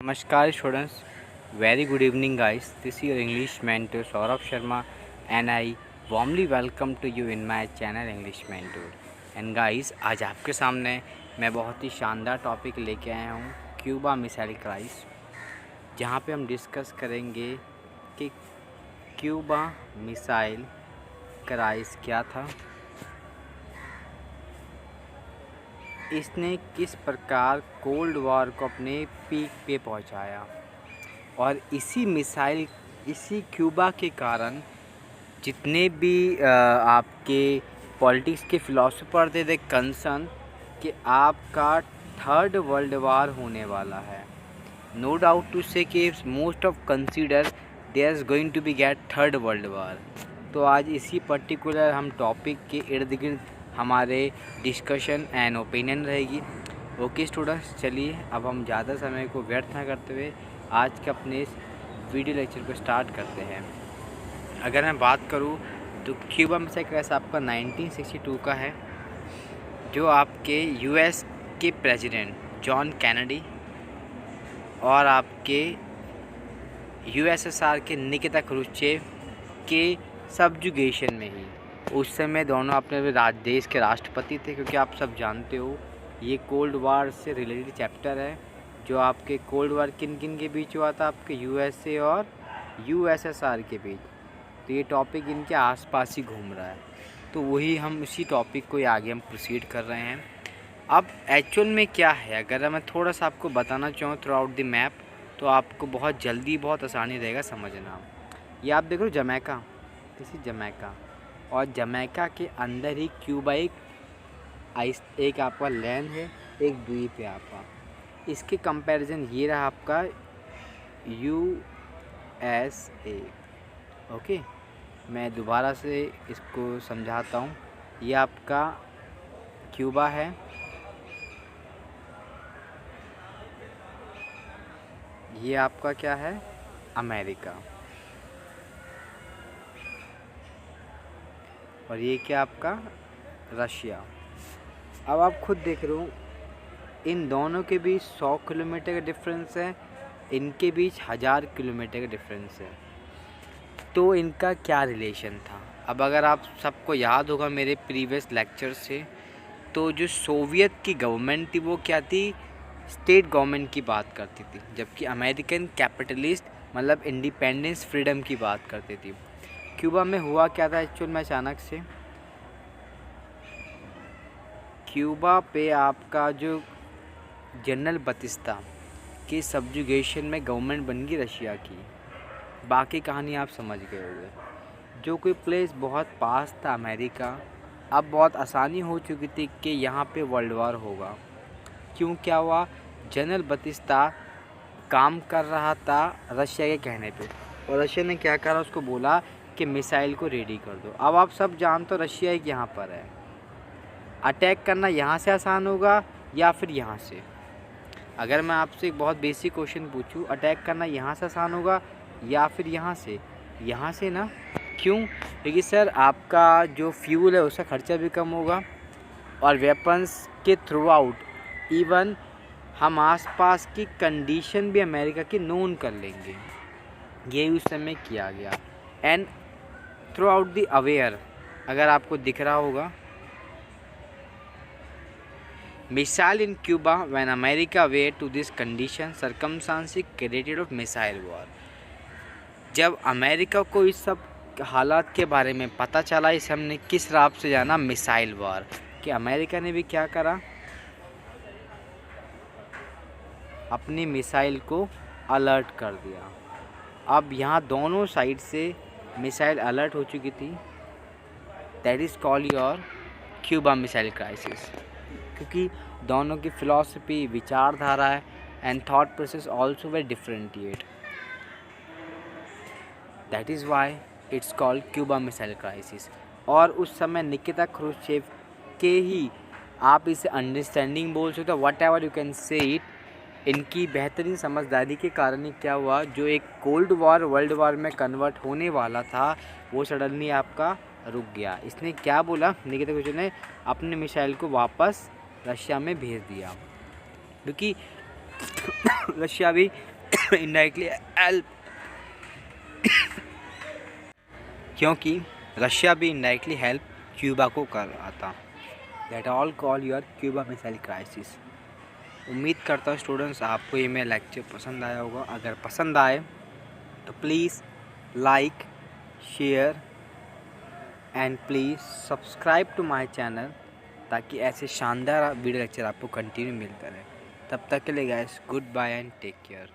Namaskar students, very good evening guys. This is your English mentor Saurabh Sharma and I warmly welcome to you in my channel English Mentor. And guys, आज आपके सामने मैं बहुत ही शानदार topic लेके आया हूँ क्यूबा मिसाइल क्राइसिस, जहाँ पे हम डिस्कस करेंगे कि क्यूबा मिसाइल क्राइसिस क्या था, इसने किस प्रकार कोल्ड वॉर को अपने पीक पे पहुंचाया और इसी क्यूबा के कारण जितने भी आपके पॉलिटिक्स के फिलोसोफर थे दे कंसर्न कि आपका थर्ड वर्ल्ड वार होने वाला है। नो डाउट टू से कि most of consider there is going to be get third world war. तो आज इसी पर्टिकुलर हम टॉपिक के इर्द गिर्द हमारे डिस्कशन एंड ओपिनियन रहेगी। ओके स्टूडेंट्स, चलिए अब हम ज़्यादा समय को व्यर्थ ना करते हुए आज के अपने इस वीडियो लेक्चर को स्टार्ट करते हैं। अगर मैं बात करूं तो क्यूबा मिसाइल क्राइसिस आपका 1962 का है, जो आपके यूएस के प्रेसिडेंट जॉन कैनेडी और आपके यूएसएसआर के निकिता क्रुश्चेव के सब्जुगेशन में ही, उस समय दोनों अपने देश के राष्ट्रपति थे। क्योंकि आप सब जानते हो ये कोल्ड वार से रिलेटेड चैप्टर है, जो आपके कोल्ड वार किन किन के बीच हुआ था, आपके यूएसए और यूएसएसआर के बीच। तो ये टॉपिक इनके आसपास ही घूम रहा है, तो वही हम उसी टॉपिक को आगे हम प्रोसीड कर रहे हैं। अब एक्चुअल में क्या है, अगर मैं थोड़ा सा आपको बताना चाहूँ थ्रू आउट द मैप, तो आपको बहुत जल्दी बहुत आसानी रहेगा समझना। ये आप देख लो जमैका, दिस इज जमैका, और जमैका के अंदर ही क्यूबा एक आपका लैंड है, एक द्वीप है आपका। इसके कंपैरिजन ये रहा आपका यूएसए। ओके, मैं दोबारा से इसको समझाता हूँ। ये आपका क्यूबा है, ये आपका क्या है, अमेरिका, और ये क्या आपका रशिया। अब आप खुद देख रहे हो इन दोनों के बीच 100 किलोमीटर का डिफरेंस है, इनके बीच 1000 किलोमीटर का डिफरेंस है। तो इनका क्या रिलेशन था? अब अगर आप सबको याद होगा मेरे प्रीवियस लेक्चर से, तो जो सोवियत की गवर्नमेंट थी वो क्या थी, स्टेट गवर्नमेंट की बात करती थी, जबकि अमेरिकन कैपिटलिस्ट मतलब इंडिपेंडेंस फ्रीडम की बात करती थी। क्यूबा में हुआ क्या था एक्चुअल में, अचानक से क्यूबा पे आपका जो जनरल बतिस्ता के सब्जुगेशन में गवर्नमेंट बन गई रशिया की। बाकी कहानी आप समझ गए होंगे। जो कोई प्लेस बहुत पास था अमेरिका, अब बहुत आसानी हो चुकी थी कि यहाँ पे वर्ल्ड वार होगा। क्यों, क्या हुआ, जनरल बतिस्ता काम कर रहा था रशिया के कहने पे, और रशिया ने क्या करा, उसको बोला कि मिसाइल को रेडी कर दो। अब आप सब जानते हो रशिया एक यहाँ पर है, अटैक करना यहाँ से आसान होगा या फिर यहाँ से। अगर मैं आपसे एक बहुत बेसिक क्वेश्चन पूछूं, अटैक करना यहाँ से आसान होगा या फिर यहाँ से? यहाँ से ना। क्यों? क्योंकि सर आपका जो फ्यूल है उसका खर्चा भी कम होगा, और वेपन्स के थ्रू आउट इवन हम आसपास की कंडीशन भी अमेरिका की नोन कर लेंगे। ये उस समय किया गया। And throughout the aware, अगर आपको दिख रहा होगा, missile in Cuba when America were to this condition circumstances created of missile war. जब अमेरिका को इस सब हालात के बारे में पता चला, इसे हमने किस राह से जाना, मिसाइल वॉर, कि अमेरिका ने भी क्या करा, अपनी मिसाइल को अलर्ट कर दिया। अब यहाँ दोनों साइड से मिसाइल अलर्ट हो चुकी थी। That is called your Cuba missile crisis, क्योंकि दोनों की फिलॉसफी, विचारधारा and thought process also very differentiate. That is why it's called Cuba missile crisis. और उस समय निकिता क्रुश्चेव के ही, आप इसे अंडरस्टैंडिंग बोल सकते हो, what ever you can say it, इनकी बेहतरीन समझदारी के कारण ही क्या हुआ, जो एक कोल्ड वार वर्ल्ड वार में कन्वर्ट होने वाला था वो सडनली आपका रुक गया। इसने क्या बोला, निकिता क्रुश्चेव ने अपने मिसाइल को वापस रशिया में भेज दिया, क्योंकि रशिया भी इनडायरेक्टली हेल्प, क्योंकि रशिया भी इनडायरेक्टली हेल्प क्यूबा को कर रहा था। That all call your Cuba missile crisis. उम्मीद करता हूँ स्टूडेंट्स आपको ये मेरा लेक्चर पसंद आया होगा। अगर पसंद आए तो please like, share and please subscribe to my channel, ताकि ऐसे शानदार वीडियो लेक्चर आपको कंटिन्यू मिलता रहे। तब तक के लिए guys, goodbye and take care.